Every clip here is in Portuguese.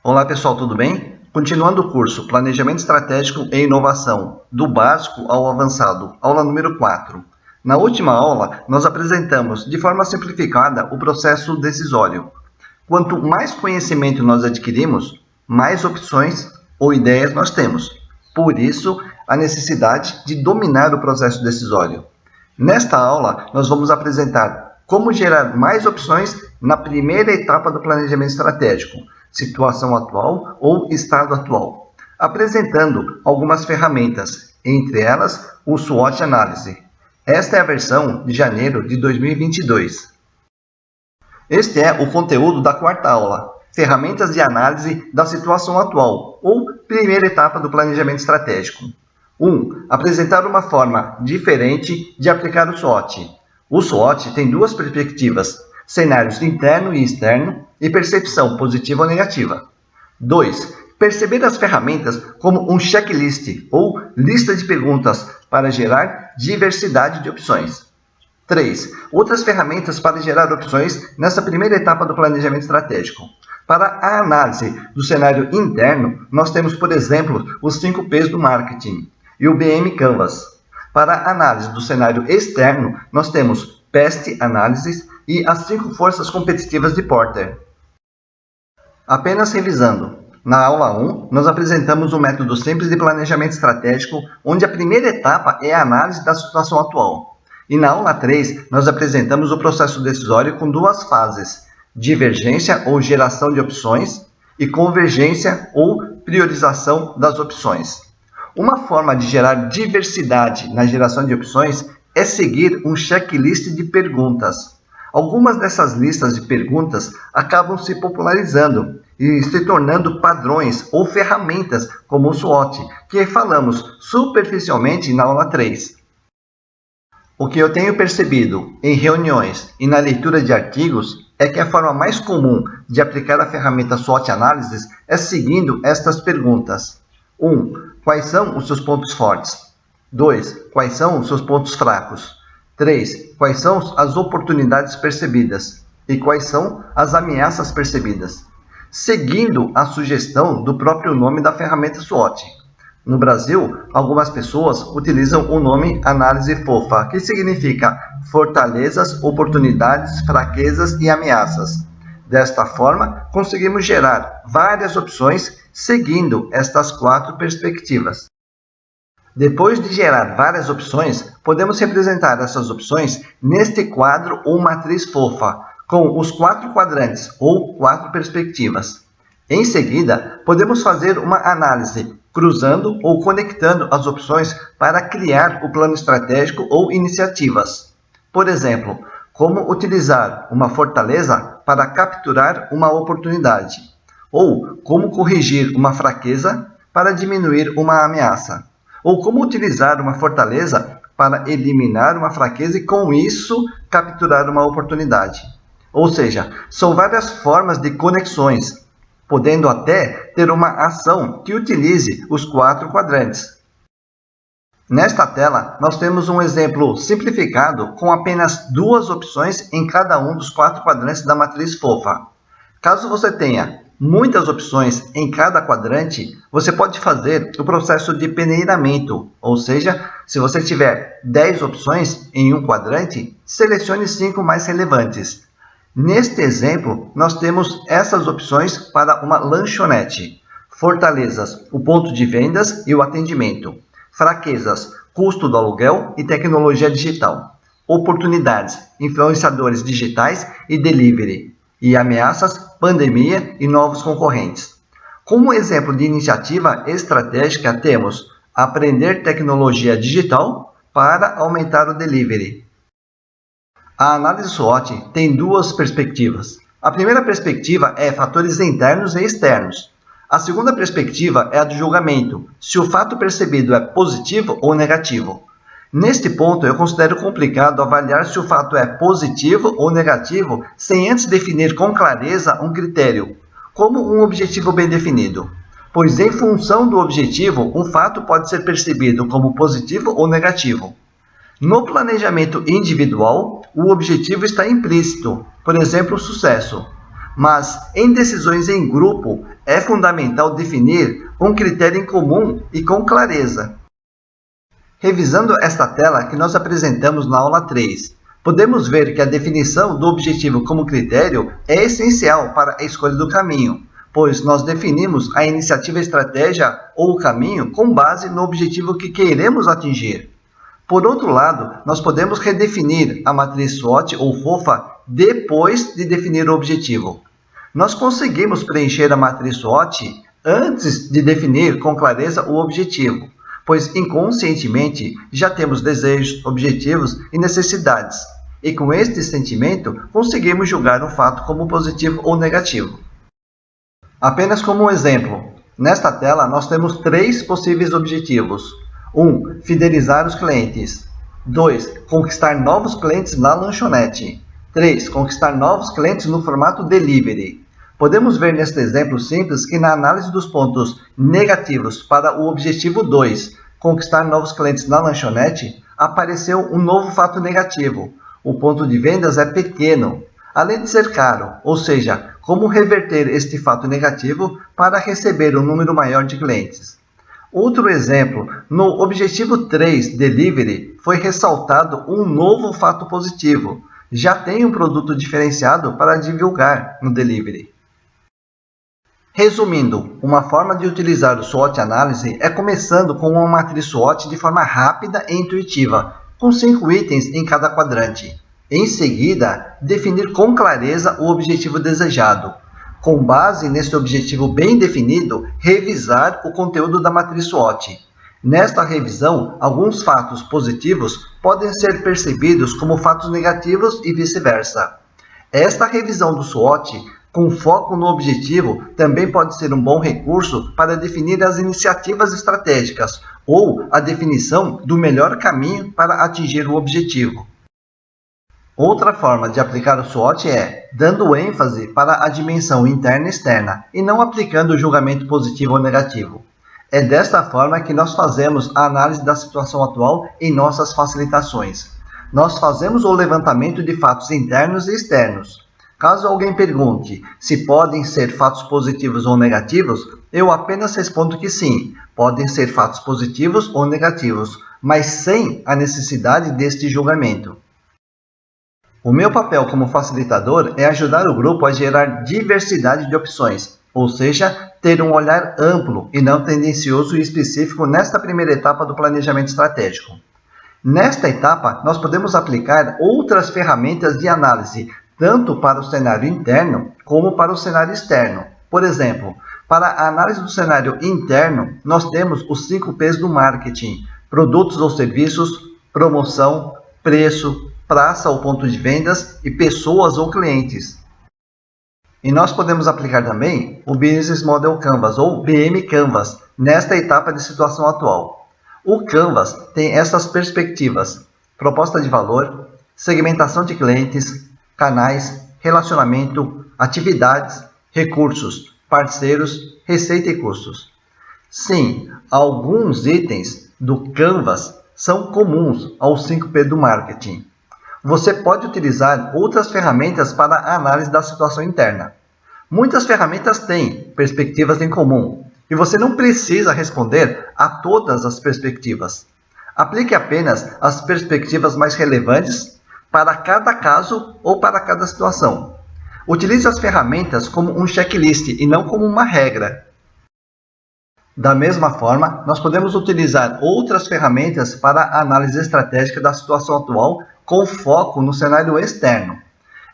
Olá pessoal, tudo bem? Continuando o curso Planejamento Estratégico e Inovação, do básico ao avançado, aula número 4. Na última aula, nós apresentamos de forma simplificada o processo decisório. Quanto mais conhecimento nós adquirimos, mais opções ou ideias nós temos. Por isso, a necessidade de dominar o processo decisório. Nesta aula, nós vamos apresentar como gerar mais opções na primeira etapa do planejamento estratégico, situação atual ou estado atual, apresentando algumas ferramentas, entre elas o SWOT Análise. Esta é a versão de janeiro de 2022. Este é o conteúdo da quarta aula, ferramentas de análise da situação atual, ou primeira etapa do planejamento estratégico. 1. Apresentar uma forma diferente de aplicar o SWOT. O SWOT tem duas perspectivas, cenários interno e externo, e percepção positiva ou negativa. 2. Perceber as ferramentas como um checklist ou lista de perguntas para gerar diversidade de opções. 3. Outras ferramentas para gerar opções nessa primeira etapa do planejamento estratégico. Para a análise do cenário interno, nós temos, por exemplo, os 5 P's do marketing e o BM Canvas. Para a análise do cenário externo, nós temos PEST Analysis e as 5 forças competitivas de Porter. Apenas revisando, na aula 1, nós apresentamos um método simples de planejamento estratégico, onde a primeira etapa é a análise da situação atual. E na aula 3, nós apresentamos o processo decisório com duas fases, divergência ou geração de opções e convergência ou priorização das opções. Uma forma de gerar diversidade na geração de opções é seguir um checklist de perguntas. Algumas dessas listas de perguntas acabam se popularizando e se tornando padrões ou ferramentas como o SWOT, que falamos superficialmente na aula 3. O que eu tenho percebido em reuniões e na leitura de artigos é que a forma mais comum de aplicar a ferramenta SWOT Analysis é seguindo estas perguntas. 1. Quais são os seus pontos fortes? 2. Quais são os seus pontos fracos? 3. Quais são as oportunidades percebidas? E quais são as ameaças percebidas? Seguindo a sugestão do próprio nome da ferramenta SWOT. No Brasil, algumas pessoas utilizam o nome análise FOFA, que significa fortalezas, oportunidades, fraquezas e ameaças. Desta forma, conseguimos gerar várias opções seguindo estas 4 perspectivas. Depois de gerar várias opções, podemos representar essas opções neste quadro ou matriz FOFA, com os 4 quadrantes ou 4 perspectivas. Em seguida, podemos fazer uma análise, cruzando ou conectando as opções para criar o plano estratégico ou iniciativas. Por exemplo, como utilizar uma fortaleza para capturar uma oportunidade, ou como corrigir uma fraqueza para diminuir uma ameaça. Ou como utilizar uma fortaleza para eliminar uma fraqueza e, com isso, capturar uma oportunidade. Ou seja, são várias formas de conexões, podendo até ter uma ação que utilize os 4 quadrantes. Nesta tela, nós temos um exemplo simplificado com apenas 2 opções em cada um dos 4 quadrantes da matriz FOFA. Caso você tenha muitas opções em cada quadrante, você pode fazer o processo de peneiramento, ou seja, se você tiver 10 opções em um quadrante, selecione 5 mais relevantes. Neste exemplo, nós temos essas opções para uma lanchonete. Fortalezas, o ponto de vendas e o atendimento. Fraquezas, custo do aluguel e tecnologia digital. Oportunidades, influenciadores digitais e delivery. E ameaças, pandemia e novos concorrentes. Como exemplo de iniciativa estratégica, temos aprender tecnologia digital para aumentar o delivery. A análise SWOT tem 2 perspectivas. A primeira perspectiva é fatores internos e externos. A segunda perspectiva é a do julgamento, se o fato percebido é positivo ou negativo. Neste ponto, eu considero complicado avaliar se o fato é positivo ou negativo sem antes definir com clareza um critério, como um objetivo bem definido. Pois, em função do objetivo, um fato pode ser percebido como positivo ou negativo. No planejamento individual, o objetivo está implícito, por exemplo, o sucesso. Mas, em decisões em grupo, é fundamental definir um critério em comum e com clareza. Revisando esta tela que nós apresentamos na aula 3, podemos ver que a definição do objetivo como critério é essencial para a escolha do caminho, pois nós definimos a iniciativa, estratégia ou o caminho com base no objetivo que queremos atingir. Por outro lado, nós podemos redefinir a matriz SWOT ou FOFA depois de definir o objetivo. Nós conseguimos preencher a matriz SWOT antes de definir com clareza o objetivo, pois inconscientemente já temos desejos, objetivos e necessidades, e com este sentimento conseguimos julgar um fato como positivo ou negativo. Apenas como um exemplo, nesta tela nós temos 3 possíveis objetivos. 1. Fidelizar os clientes. 2. Conquistar novos clientes na lanchonete. 3. Conquistar novos clientes no formato delivery. Podemos ver neste exemplo simples que na análise dos pontos negativos para o objetivo 2, conquistar novos clientes na lanchonete, apareceu um novo fato negativo. O ponto de vendas é pequeno, além de ser caro, ou seja, como reverter este fato negativo para receber um número maior de clientes. Outro exemplo, no objetivo 3, Delivery, foi ressaltado um novo fato positivo. Já tem um produto diferenciado para divulgar no Delivery. Resumindo, uma forma de utilizar o SWOT Análise é começando com uma matriz SWOT de forma rápida e intuitiva, com 5 itens em cada quadrante. Em seguida, definir com clareza o objetivo desejado. Com base nesse objetivo bem definido, revisar o conteúdo da matriz SWOT. Nesta revisão, alguns fatos positivos podem ser percebidos como fatos negativos e vice-versa. Esta revisão do SWOT, com foco no objetivo, também pode ser um bom recurso para definir as iniciativas estratégicas ou a definição do melhor caminho para atingir o objetivo. Outra forma de aplicar o SWOT é dando ênfase para a dimensão interna e externa e não aplicando o julgamento positivo ou negativo. É desta forma que nós fazemos a análise da situação atual em nossas facilitações. Nós fazemos o levantamento de fatos internos e externos. Caso alguém pergunte se podem ser fatos positivos ou negativos, eu apenas respondo que sim, podem ser fatos positivos ou negativos, mas sem a necessidade deste julgamento. O meu papel como facilitador é ajudar o grupo a gerar diversidade de opções, ou seja, ter um olhar amplo e não tendencioso e específico nesta primeira etapa do planejamento estratégico. Nesta etapa, nós podemos aplicar outras ferramentas de análise, tanto para o cenário interno como para o cenário externo. Por exemplo, para a análise do cenário interno, nós temos os 5 P's do marketing: produtos ou serviços, promoção, preço, praça ou ponto de vendas e pessoas ou clientes. E nós podemos aplicar também o Business Model Canvas ou BM Canvas nesta etapa de situação atual. O Canvas tem essas perspectivas: proposta de valor, segmentação de clientes, canais, relacionamento, atividades, recursos, parceiros, receita e custos. Sim, alguns itens do Canvas são comuns aos 5P do marketing. Você pode utilizar outras ferramentas para a análise da situação interna. Muitas ferramentas têm perspectivas em comum, e você não precisa responder a todas as perspectivas. Aplique apenas as perspectivas mais relevantes para cada caso ou para cada situação. Utilize as ferramentas como um checklist e não como uma regra. Da mesma forma, nós podemos utilizar outras ferramentas para a análise estratégica da situação atual com foco no cenário externo.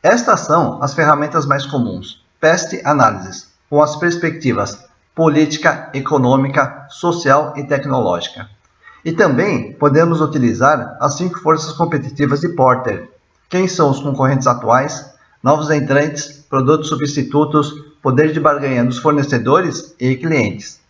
Estas são as ferramentas mais comuns: PEST Analysis, com as perspectivas política, econômica, social e tecnológica. E também podemos utilizar as 5 forças competitivas de Porter: quem são os concorrentes atuais, novos entrantes, produtos substitutos, poder de barganha dos fornecedores e clientes.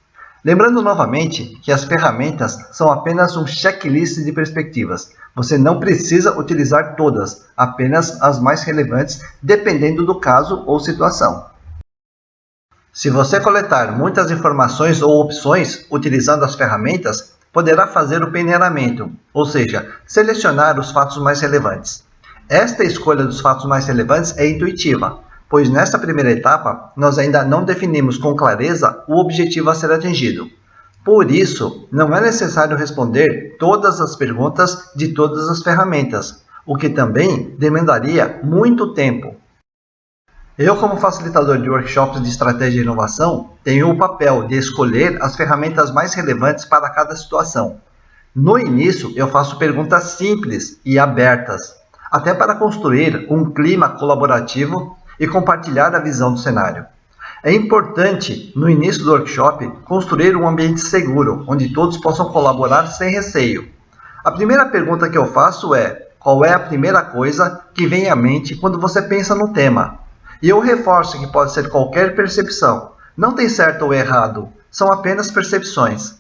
Lembrando novamente que as ferramentas são apenas um checklist de perspectivas. Você não precisa utilizar todas, apenas as mais relevantes, dependendo do caso ou situação. Se você coletar muitas informações ou opções utilizando as ferramentas, poderá fazer o peneiramento, ou seja, selecionar os fatos mais relevantes. Esta escolha dos fatos mais relevantes é intuitiva, pois nessa primeira etapa nós ainda não definimos com clareza o objetivo a ser atingido. Por isso, não é necessário responder todas as perguntas de todas as ferramentas, o que também demandaria muito tempo. Eu, como facilitador de workshops de estratégia e inovação, tenho o papel de escolher as ferramentas mais relevantes para cada situação. No início, eu faço perguntas simples e abertas, até para construir um clima colaborativo e compartilhar a visão do cenário. É importante, no início do workshop, construir um ambiente seguro, onde todos possam colaborar sem receio. A primeira pergunta que eu faço é: qual é a primeira coisa que vem à mente quando você pensa no tema? E eu reforço que pode ser qualquer percepção. Não tem certo ou errado, são apenas percepções.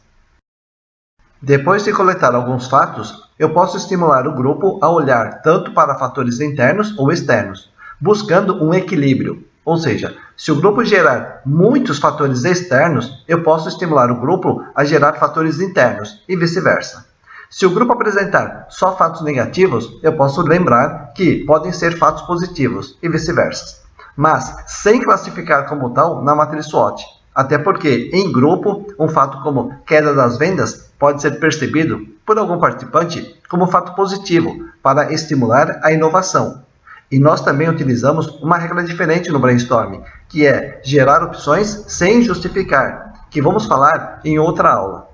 Depois de coletar alguns fatos, eu posso estimular o grupo a olhar tanto para fatores internos ou externos, buscando um equilíbrio. Ou seja, se o grupo gerar muitos fatores externos, eu posso estimular o grupo a gerar fatores internos e vice-versa. Se o grupo apresentar só fatos negativos, eu posso lembrar que podem ser fatos positivos e vice-versa, mas sem classificar como tal na matriz SWOT. Até porque, em grupo, um fato como queda das vendas pode ser percebido por algum participante como fato positivo para estimular a inovação. E nós também utilizamos uma regra diferente no brainstorming, que é gerar opções sem justificar, que vamos falar em outra aula.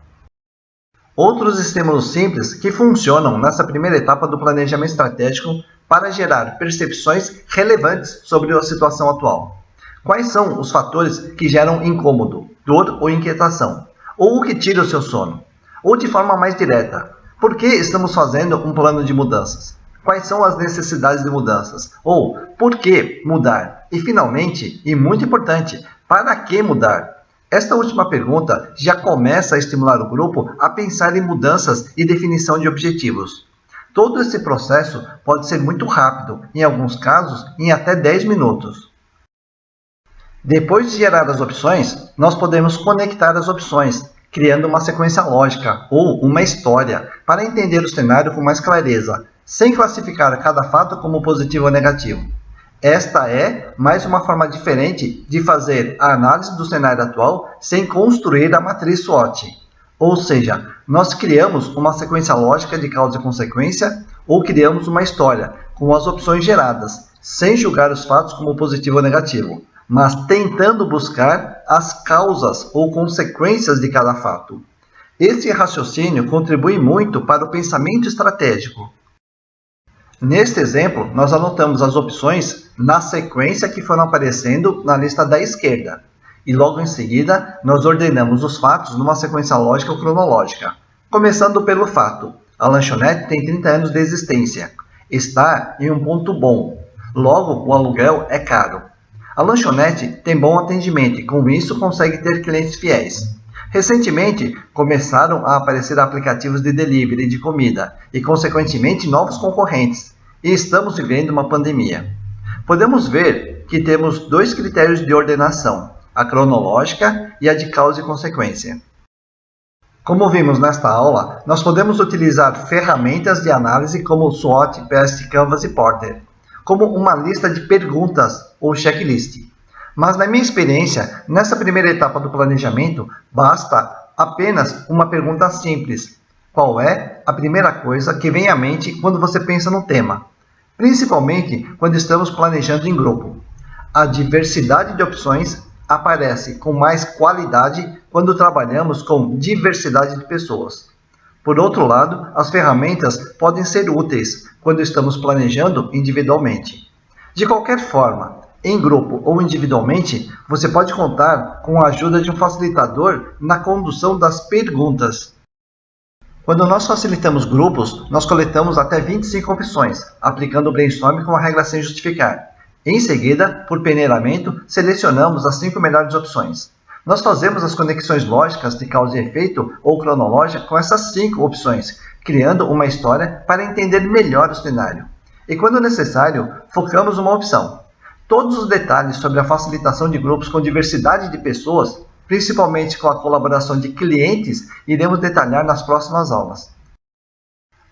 Outros estímulos simples que funcionam nessa primeira etapa do planejamento estratégico para gerar percepções relevantes sobre a situação atual. Quais são os fatores que geram incômodo, dor ou inquietação? Ou o que tira o seu sono? Ou de forma mais direta, por que estamos fazendo um plano de mudanças? Quais são as necessidades de mudanças? Ou por que mudar? E finalmente, e muito importante, para que mudar? Esta última pergunta já começa a estimular o grupo a pensar em mudanças e definição de objetivos. Todo esse processo pode ser muito rápido, em alguns casos, em até 10 minutos. Depois de gerar as opções, nós podemos conectar as opções, criando uma sequência lógica ou uma história para entender o cenário com mais clareza, sem classificar cada fato como positivo ou negativo. Esta é mais uma forma diferente de fazer a análise do cenário atual sem construir a matriz SWOT. Ou seja, nós criamos uma sequência lógica de causa e consequência ou criamos uma história com as opções geradas, sem julgar os fatos como positivo ou negativo, mas tentando buscar as causas ou consequências de cada fato. Esse raciocínio contribui muito para o pensamento estratégico. Neste exemplo, nós anotamos as opções na sequência que foram aparecendo na lista da esquerda. E logo em seguida, nós ordenamos os fatos numa sequência lógica ou cronológica. Começando pelo fato: a lanchonete tem 30 anos de existência. Está em um ponto bom. Logo, o aluguel é caro. A lanchonete tem bom atendimento e com isso consegue ter clientes fiéis. Recentemente, começaram a aparecer aplicativos de delivery de comida e, consequentemente, novos concorrentes. E estamos vivendo uma pandemia. Podemos ver que temos dois critérios de ordenação: a cronológica e a de causa e consequência. Como vimos nesta aula, nós podemos utilizar ferramentas de análise como o SWOT, PEST, Canvas e Porter, como uma lista de perguntas ou checklist. Mas na minha experiência, nessa primeira etapa do planejamento, basta apenas uma pergunta simples: qual é a primeira coisa que vem à mente quando você pensa no tema? Principalmente quando estamos planejando em grupo. A diversidade de opções aparece com mais qualidade quando trabalhamos com diversidade de pessoas. Por outro lado, as ferramentas podem ser úteis quando estamos planejando individualmente. De qualquer forma, em grupo ou individualmente, você pode contar com a ajuda de um facilitador na condução das perguntas. Quando nós facilitamos grupos, nós coletamos até 25 opções, aplicando o brainstorming com a regra sem justificar. Em seguida, por peneiramento, selecionamos as 5 melhores opções. Nós fazemos as conexões lógicas de causa e efeito ou cronológica com essas 5 opções, criando uma história para entender melhor o cenário. E quando necessário, focamos uma opção. Todos os detalhes sobre a facilitação de grupos com diversidade de pessoas, principalmente com a colaboração de clientes, iremos detalhar nas próximas aulas.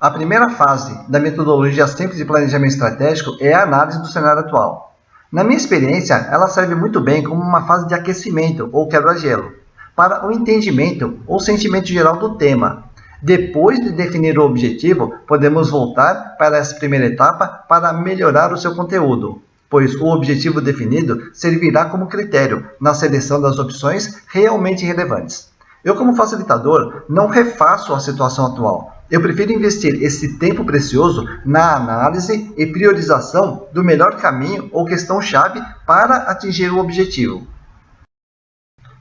A primeira fase da metodologia simples de planejamento estratégico é a análise do cenário atual. Na minha experiência, ela serve muito bem como uma fase de aquecimento ou quebra-gelo, para o entendimento ou sentimento geral do tema. Depois de definir o objetivo, podemos voltar para essa primeira etapa para melhorar o seu conteúdo, pois o objetivo definido servirá como critério na seleção das opções realmente relevantes. Eu, como facilitador, não refaço a situação atual. Eu prefiro investir esse tempo precioso na análise e priorização do melhor caminho ou questão-chave para atingir o objetivo.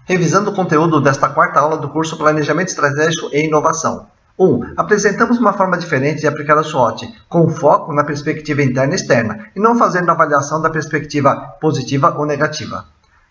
Revisando o conteúdo desta quarta aula do curso Planejamento Estratégico e Inovação. 1. Apresentamos uma forma diferente de aplicar a SWOT, com foco na perspectiva interna e externa, e não fazendo avaliação da perspectiva positiva ou negativa.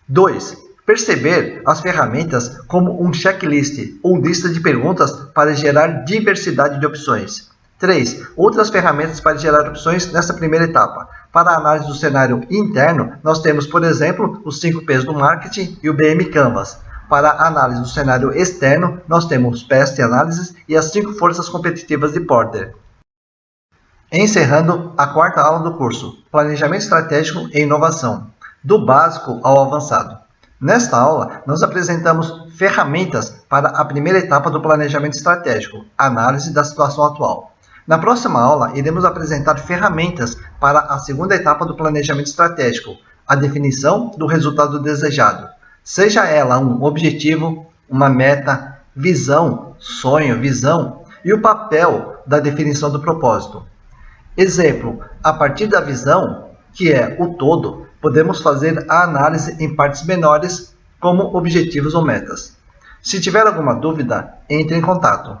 2. Perceber as ferramentas como um checklist ou lista de perguntas para gerar diversidade de opções. 3. Outras ferramentas para gerar opções nessa primeira etapa. Para a análise do cenário interno, nós temos, por exemplo, os 5 P's do marketing e o BM Canvas. Para a análise do cenário externo, nós temos PEST Analysis e as 5 forças competitivas de Porter. Encerrando a quarta aula do curso, Planejamento Estratégico e Inovação, do básico ao avançado. Nesta aula, nós apresentamos ferramentas para a primeira etapa do planejamento estratégico, análise da situação atual. Na próxima aula, iremos apresentar ferramentas para a segunda etapa do planejamento estratégico, a definição do resultado desejado. Seja ela um objetivo, uma meta, visão, sonho, visão e o papel da definição do propósito. Exemplo, a partir da visão, que é o todo, podemos fazer a análise em partes menores, como objetivos ou metas. Se tiver alguma dúvida, entre em contato.